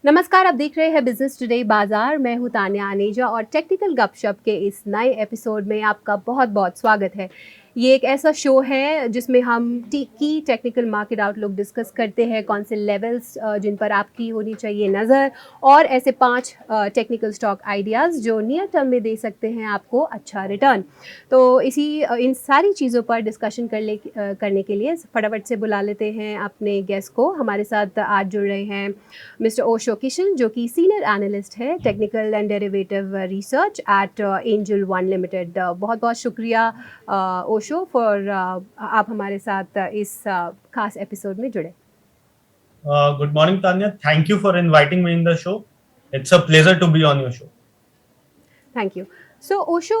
नमस्कार, आप देख रहे हैं बिजनेस टुडे बाजार। मैं हूं तान्या आनेजा और टेक्निकल गपशप के इस नए एपिसोड में आपका बहुत बहुत स्वागत है। ये एक ऐसा शो है जिसमें हम की टेक्निकल मार्केट आउटलुक डिस्कस करते हैं, कौन से लेवल्स जिन पर आपकी होनी चाहिए नज़र, और ऐसे 5 टेक्निकल स्टॉक आइडियाज़ जो नियर टर्म में दे सकते हैं आपको अच्छा रिटर्न। तो इन सारी चीज़ों पर डिस्कशन करने के लिए फटाफट से बुला लेते हैं अपने गेस्ट को। हमारे साथ आज जुड़ रहे हैं मिस्टर ओशो किशन, जो कि सीनियर एनालिस्ट है technical and derivative research eight angel one limited. बहुत बहुत शुक्रिया ओशो फॉर आप हमारे साथ इस खास एपिसोड में जुड़े। Good morning, Tanya. Thank you for inviting me in the show. It's a pleasure to be on your show. Thank you. So Osho,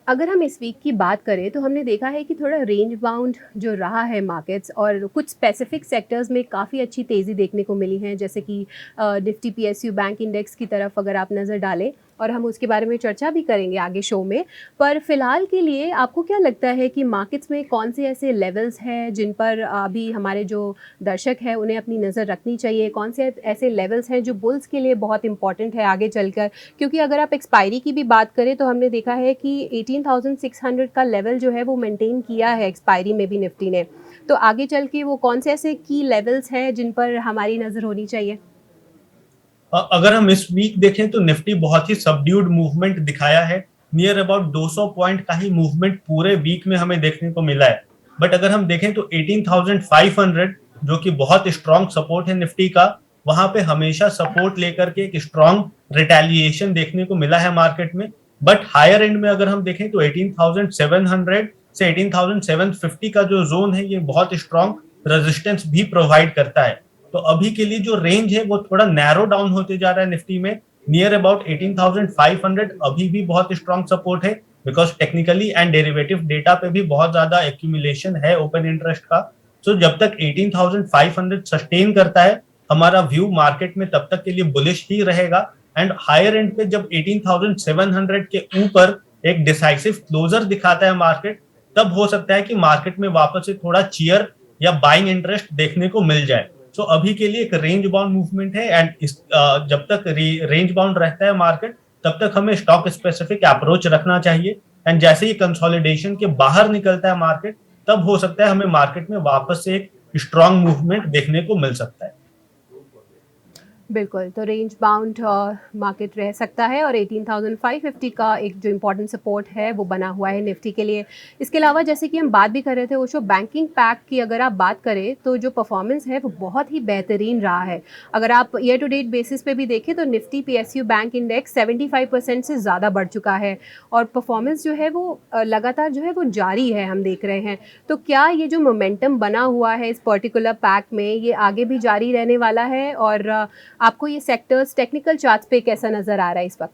अगर हम इस वीक की बात करें तो हमने देखा है कि थोड़ा रेंज बाउंड जो रहा है मार्केट्स, और कुछ स्पेसिफिक सेक्टर्स में काफ़ी अच्छी तेज़ी देखने को मिली है, जैसे कि निफ्टी पीएसयू बैंक इंडेक्स की तरफ अगर आप नज़र डालें, और हम उसके बारे में चर्चा भी करेंगे आगे शो में। पर फिलहाल के लिए आपको क्या लगता है कि मार्केट्स में कौन से ऐसे लेवल्स हैं जिन पर अभी हमारे जो दर्शक हैं उन्हें अपनी नज़र रखनी चाहिए? कौन से ऐसे लेवल्स हैं जो बुल्स के लिए बहुत इंपॉर्टेंट है आगे चलकर? क्योंकि अगर आप एक्सपायरी की भी बात करें तो हमने देखा है कि 18,600 का लेवल जो है वो मेंटेन किया है एक्सपायरी में भी निफ्टी ने। तो आगे चल के वो कौन से ऐसे की लेवल्स हैं जिन पर हमारी नज़र होनी चाहिए? अगर हम इस वीक देखें तो निफ्टी बहुत ही सबड्यूड मूवमेंट दिखाया है। नियर अबाउट 200 पॉइंट का ही मूवमेंट पूरे वीक में हमें देखने को मिला है। बट अगर हम देखें तो 18,500 जो कि बहुत स्ट्रॉन्ग सपोर्ट है निफ्टी का, वहां पे हमेशा सपोर्ट लेकर के एक स्ट्रॉन्ग रिटेलिएशन देखने को मिला है मार्केट में। बट हायर एंड में अगर हम देखें तो 18,700 से 18,750 का जो जोन है ये बहुत स्ट्रॉन्ग रेजिस्टेंस भी प्रोवाइड करता है। तो अभी के लिए जो रेंज है वो थोड़ा नैरो डाउन होते जा रहा है निफ्टी में। नियर अबाउट 18,500 अभी भी बहुत स्ट्रॉन्ग सपोर्ट है, because technically and derivative data पे भी बहुत ज्यादा एक्यूमुलेशन है ओपन इंटरेस्ट का। सो जब तक 18,500 सस्टेन करता है हमारा व्यू मार्केट में तब तक के लिए बुलिश ही रहेगा। एंड हायर एंड पे जब 18,700 के ऊपर एक डिसाइसिव क्लोजर दिखाता है मार्केट, तब हो सकता है कि मार्केट में वापस से थोड़ा चीयर या बाइंग इंटरेस्ट देखने को मिल जाए। तो अभी के लिए एक रेंज बाउंड मूवमेंट है। एंड जब तक रेंज बाउंड रहता है मार्केट तब तक हमें स्टॉक स्पेसिफिक अप्रोच रखना चाहिए। एंड जैसे ही कंसोलिडेशन के बाहर निकलता है मार्केट, तब हो सकता है हमें मार्केट में वापस से एक स्ट्रॉन्ग मूवमेंट देखने को मिल सकता है। बिल्कुल, तो रेंज बाउंड मार्केट रह सकता है, और 18,550 का एक जो इम्पोर्टेंट सपोर्ट है वो बना हुआ है निफ्टी के लिए। इसके अलावा जैसे कि हम बात भी कर रहे थे ओशो, बैंकिंग पैक की अगर आप बात करें तो जो परफॉर्मेंस है वो बहुत ही बेहतरीन रहा है। अगर आप ईयर टू डेट बेसिस पे भी देखें तो निफ्टी पीएसयू बैंक इंडेक्स 75% से ज़्यादा बढ़ चुका है, और परफॉर्मेंस जो है वो लगातार जो है वो जारी है, हम देख रहे हैं। तो क्या ये जो मोमेंटम बना हुआ है इस पर्टिकुलर पैक में, ये आगे भी जारी रहने वाला है? और आपको ये सेक्टर्स टेक्निकल चार्ट्स पे कैसा नजर आ रहा है इस वक्त?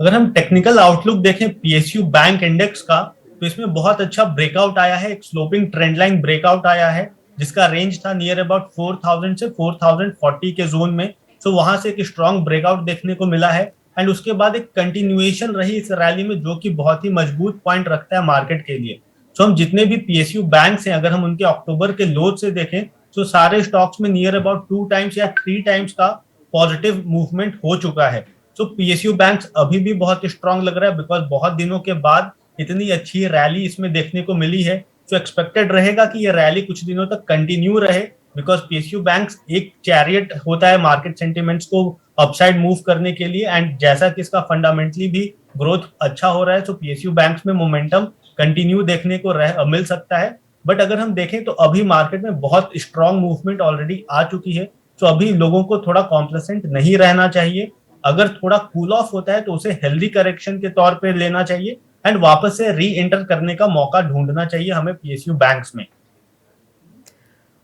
अगर हम टेक्निकल आउटलुक देखें पीएसयू बैंक इंडेक्स का, तो इसमें बहुत अच्छा ब्रेकआउट आया है, एक स्लोपिंग ट्रेंड लाइन ब्रेकआउट आया है, जिसका रेंज था नियर अबाउट 4,000 से 4,040 के जोन में। सो वहां से एक स्ट्रॉन्ग ब्रेकआउट देखने को मिला है। एंड उसके बाद एक कंटिन्यूएशन रही इस रैली में, जो कि बहुत ही मजबूत पॉइंट रखता है मार्केट के लिए। सो हम जितने भी पीएसयू बैंक्स हैं, अगर हम उनके अक्टूबर के लो से देखें तो सारे स्टॉक्स में नियर अबाउट 2 टाइम्स या 3 टाइम्स का पॉजिटिव मूवमेंट हो चुका है। तो पीएसयू बैंक्स अभी भी बहुत स्ट्रांग लग रहा है, बिकॉज बहुत दिनों के बाद इतनी अच्छी रैली इसमें देखने को मिली है। तो एक्सपेक्टेड रहेगा कि ये रैली कुछ दिनों तक कंटिन्यू रहे, बिकॉज पीएसयू बैंक्स एक चैरियट होता है मार्केट सेंटिमेंट्स को अपसाइड मूव करने के लिए। एंड जैसा कि इसका फंडामेंटली भी ग्रोथ अच्छा हो रहा है, तो पीएसयू बैंक्स में मोमेंटम कंटिन्यू देखने को मिल सकता है। बट अगर हम देखें तो अभी मार्केट में बहुत स्ट्रांग मूवमेंट ऑलरेडी आ चुकी है, तो अभी लोगों को थोड़ा कॉम्प्लेसेंट नहीं रहना चाहिए। अगर थोड़ा कूल ऑफ होता है तो उसे हेल्दी करेक्शन के तौर पे लेना चाहिए, एंड वापस से री एंटर करने का मौका ढूंढना चाहिए हमें पीएसयू बैंक्स में।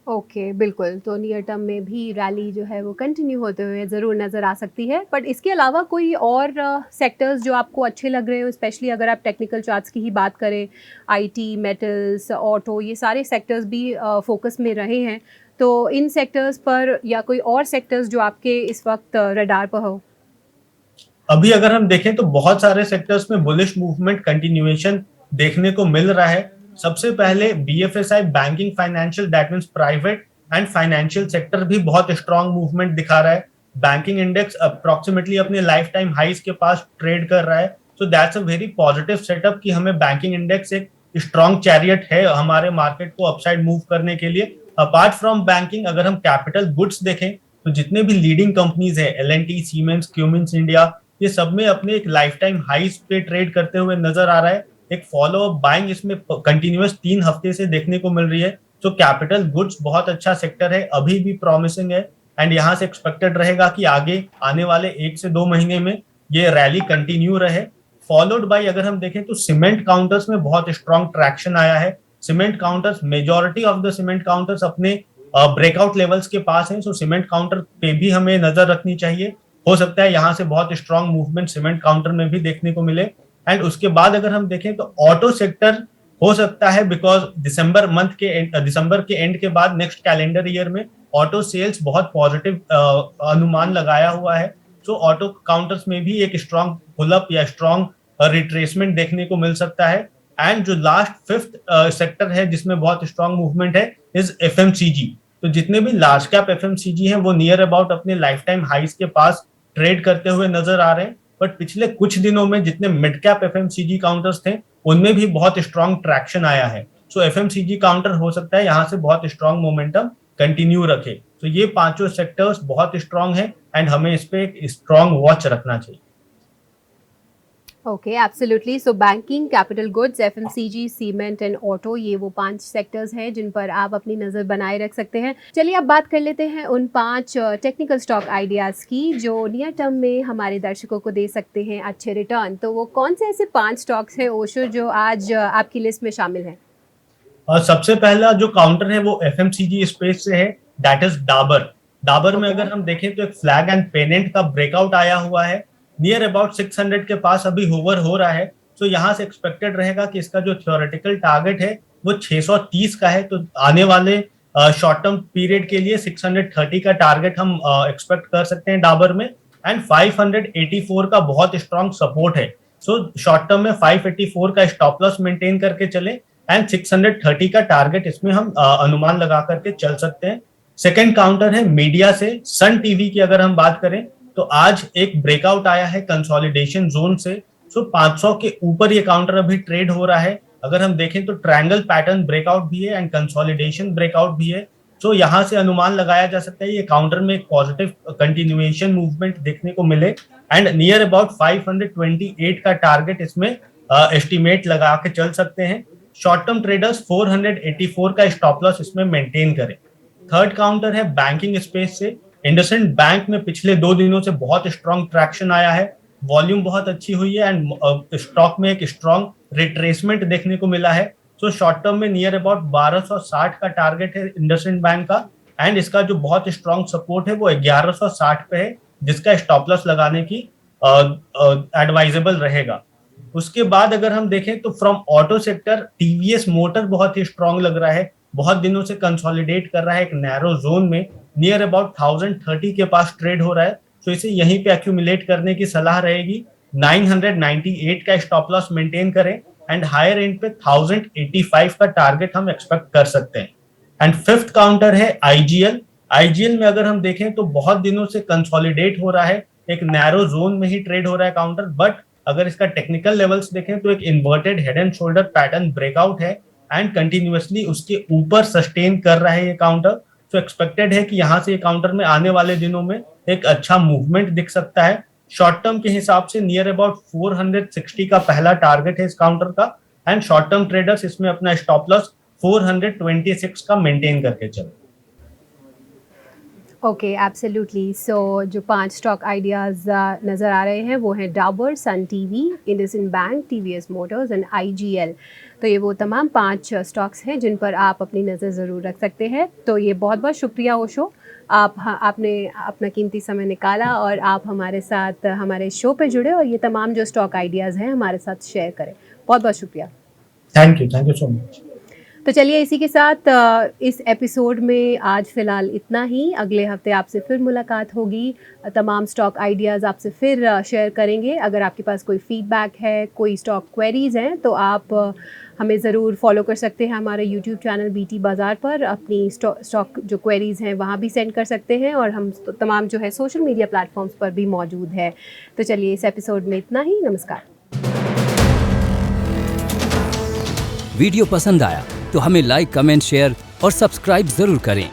ओके, बिल्कुल। तो नियर टर्म में भी रैली जो है वो कंटिन्यू होते हुए ज़रूर नज़र आ सकती है। बट इसके अलावा कोई और सेक्टर्स जो आपको अच्छे लग रहे हो, स्पेशली अगर आप टेक्निकल चार्ट्स की ही बात करें, आईटी, मेटल्स, ऑटो, ये सारे सेक्टर्स भी फोकस में रहे हैं। तो इन सेक्टर्स पर या कोई और सेक्टर्स जो आपके इस वक्त रडार पर हो? अभी अगर हम देखें तो बहुत सारे सेक्टर्स में बुलिश मूवमेंट कंटिन्यूएशन देखने को मिल रहा है। सबसे पहले BFSI banking financial, that means private and financial sector भी बहुत स्ट्रांग मूवमेंट दिखा रहा है। बैंकिंग इंडेक्स अप्रोक्सीमेटली अपने लाइफ टाइम हाइस के पास ट्रेड कर रहा है। So that's a very positive setup कि हमें बैंकिंग इंडेक्स एक स्ट्रॉन्ग चैरियट है हमारे मार्केट को अपसाइड मूव करने के लिए। अपार्ट फ्रॉम बैंकिंग अगर हम कैपिटल गुड्स देखें तो जितने भी लीडिंग कंपनीज है L&T, सीमेंस, क्यूमिंस इंडिया, ये सब में अपने एक लाइफ टाइम हाइस पे ट्रेड करते हुए नजर आ रहा है। एक फॉलो अप बाइंग इसमें कंटिन्यूअस 3 हफ्ते से देखने को मिल रही है। तो कैपिटल गुड्स बहुत अच्छा सेक्टर है, अभी भी प्रॉमिसिंग है एंड यहाँ से एक्सपेक्टेड रहेगा कि आगे आने वाले 1 से 2 महीने में ये रैली कंटिन्यू रहे। फॉलोड बाय अगर हम देखें तो सीमेंट काउंटर्स में बहुत स्ट्रॉन्ग ट्रैक्शन आया है। Cement counters, majority of the cement counters अपने ब्रेकआउट लेवल्स के पास हैं। सो सीमेंट काउंटर पे भी हमें नजर रखनी चाहिए। हो सकता है यहाँ से बहुत स्ट्रॉन्ग मूवमेंट सीमेंट काउंटर में भी देखने को मिले। एंड उसके बाद अगर हम देखें तो ऑटो सेक्टर हो सकता है, बिकॉज दिसंबर के एंड के बाद नेक्स्ट कैलेंडर ईयर में ऑटो सेल्स बहुत पॉजिटिव अनुमान लगाया हुआ है। सो ऑटो काउंटर्स में भी एक स्ट्रॉन्ग पुलअप या स्ट्रॉन्ग रिट्रेसमेंट देखने को मिल सकता है। एंड जो लास्ट फिफ्थ सेक्टर है जिसमें बहुत स्ट्रॉन्ग मूवमेंट है इज FMCG। तो जितने भी लार्ज कैप FMCG हैं वो नियर अबाउट अपने लाइफ टाइम हाइस के पास ट्रेड करते हुए नजर आ रहे हैं। बट पिछले कुछ दिनों में जितने मिड कैप FMCG काउंटर्स थे उनमें भी बहुत स्ट्रॉन्ग ट्रैक्शन आया है। सो FMCG काउंटर हो सकता है यहाँ से बहुत स्ट्रॉन्ग मोमेंटम कंटिन्यू रखे। तो ये पांचों सेक्टर्स बहुत स्ट्रॉन्ग है एंड हमें इस पे एक स्ट्रॉन्ग वॉच रखना चाहिए। Okay, absolutely. So banking, capital goods, FMCG, cement and auto, ये वो 5 सेक्टर्स हैं जिन पर आप अपनी नज़र बनाए रख सकते हैं। चलिए अब बात कर लेते हैं उन 5 टेक्निकल स्टॉक आइडियाज़ की जो नियर टर्म में हमारे दर्शकों को दे सकते हैं अच्छे रिटर्न। तो वो कौन से ऐसे 5 स्टॉक्स हैं ओशो जो आज आपकी लिस्ट में शामिल हैं? सबसे पहला जो काउंटर है वो FMCG स्पेस से है, दैट इज डाबर। डाबर में अगर हम देखें तो एक फ्लैग एंड पेनेंट का ब्रेकआउट आया हुआ है, नियर अबाउट 600 के पास अभी होवर हो रहा है। तो यहाँ से एक्सपेक्टेड रहेगा कि इसका जो थ्योरेटिकल टारगेट है वो 630 का है। तो आने वाले शॉर्ट टर्म पीरियड के लिए 630 का टारगेट हम एक्सपेक्ट कर सकते हैं डाबर में। एंड 584 का बहुत स्ट्रॉन्ग सपोर्ट है। सो शॉर्ट टर्म में 584 का स्टॉप लॉस मेंटेन करके चले एंड 630 का टारगेट इसमें हम अनुमान लगा करके चल सकते हैं। सेकंड काउंटर है मीडिया से, सन टीवी की अगर हम बात करें तो आज एक ब्रेकआउट आया है कंसोलिडेशन जोन से। सो 500 के ऊपर ये काउंटर अभी ट्रेड हो रहा है। अगर हम देखें तो ट्रायंगल पैटर्न ब्रेकआउट भी है एंड कंसोलिडेशन ब्रेकआउट भी है। सो यहाँ से अनुमान लगाया जा सकता है ये काउंटर में एक पॉजिटिव कंटिन्यूएशन मूवमेंट देखने को मिले एंड नियर अबाउट 528 का टारगेट इसमें एस्टिमेट लगा के चल सकते हैं। शॉर्ट टर्म ट्रेडर्स 484 का स्टॉप लॉस इसमें मेंटेन करें। थर्ड काउंटर है बैंकिंग स्पेस से, इंडसइंड बैंक में पिछले 2 दिनों से बहुत स्ट्रॉन्ग ट्रैक्शन आया है, वॉल्यूम बहुत अच्छी हुई है एंड स्टॉक में एक स्ट्रॉन्ग रिट्रेसमेंट देखने को मिला है। सो शॉर्ट टर्म में नियर अबाउट 1260 का टारगेट है इंडसइंड बैंक का एंड इसका जो बहुत स्ट्रॉन्ग सपोर्ट है वो 1160 पे है, जिसका स्टॉप लॉस लगाने की एडवाइजेबल रहेगा। उसके बाद अगर हम देखें तो from auto sector TVS motor बहुत ही स्ट्रॉन्ग लग रहा है, बहुत दिनों से कंसोलिडेट कर रहा है एक नैरो जोन में, नियर अबाउट 1030 के पास ट्रेड हो रहा है। तो इसे यहीं पे एक्यूमुलेट करने की सलाह रहेगी। 998 का स्टॉप लॉस मेंटेन करें एंड हायर एंड पे 1085 का टारगेट हम एक्सपेक्ट कर सकते हैं। एंड फिफ्थ काउंटर है IGL में अगर हम देखें तो बहुत दिनों से कंसोलिडेट हो रहा है, एक नैरो जोन में ही ट्रेड हो रहा है काउंटर। बट अगर इसका टेक्निकल लेवल्स देखें तो एक inverted head and shoulder pattern breakout है एंड कंटिन्यूअसली उसके ऊपर सस्टेन कर रहा है ये काउंटर। तो एक्सपेक्टेड है कि यहाँ से ये काउंटर में आने वाले दिनों में एक अच्छा मूवमेंट दिख सकता है। शॉर्ट टर्म के हिसाब से नियर अबाउट 460 का पहला टारगेट है इस काउंटर का एंड शॉर्ट टर्म ट्रेडर्स इसमें अपना स्टॉप लॉस 426 का मेंटेन करके चले। Okay, absolutely. सो जो 5 स्टॉक आइडियाज़ नज़र आ रहे हैं वो हैं Dabur, Sun TV, IndusInd bank, TVS motors and IGL। तो ये वो तमाम 5 स्टॉक्स हैं जिन पर आप अपनी नज़र ज़रूर रख सकते हैं। तो ये बहुत बहुत शुक्रिया ओशो, आपने अपना कीमती समय निकाला और आप हमारे साथ हमारे शो पे जुड़े और ये तमाम जो स्टॉक आइडियाज़ हैं हमारे साथ शेयर करें। बहुत बहुत शुक्रिया। Thank you so much. तो चलिए इसी के साथ इस एपिसोड में आज फ़िलहाल इतना ही। अगले हफ्ते आपसे फिर मुलाकात होगी, तमाम स्टॉक आइडियाज़ आपसे फिर शेयर करेंगे। अगर आपके पास कोई फ़ीडबैक है, कोई स्टॉक क्वेरीज़ हैं, तो आप हमें ज़रूर फॉलो कर सकते हैं हमारे यूट्यूब चैनल बीटी बाज़ार पर। अपनी स्टॉक जो क्वेरीज़ हैं वहाँ भी सेंड कर सकते हैं, और हम तमाम जो है सोशल मीडिया प्लेटफॉर्म्स पर भी मौजूद है। तो चलिए इस एपिसोड में इतना ही। नमस्कार। वीडियो पसंद आया तो हमें लाइक, कमेंट, शेयर और सब्सक्राइब जरूर करें।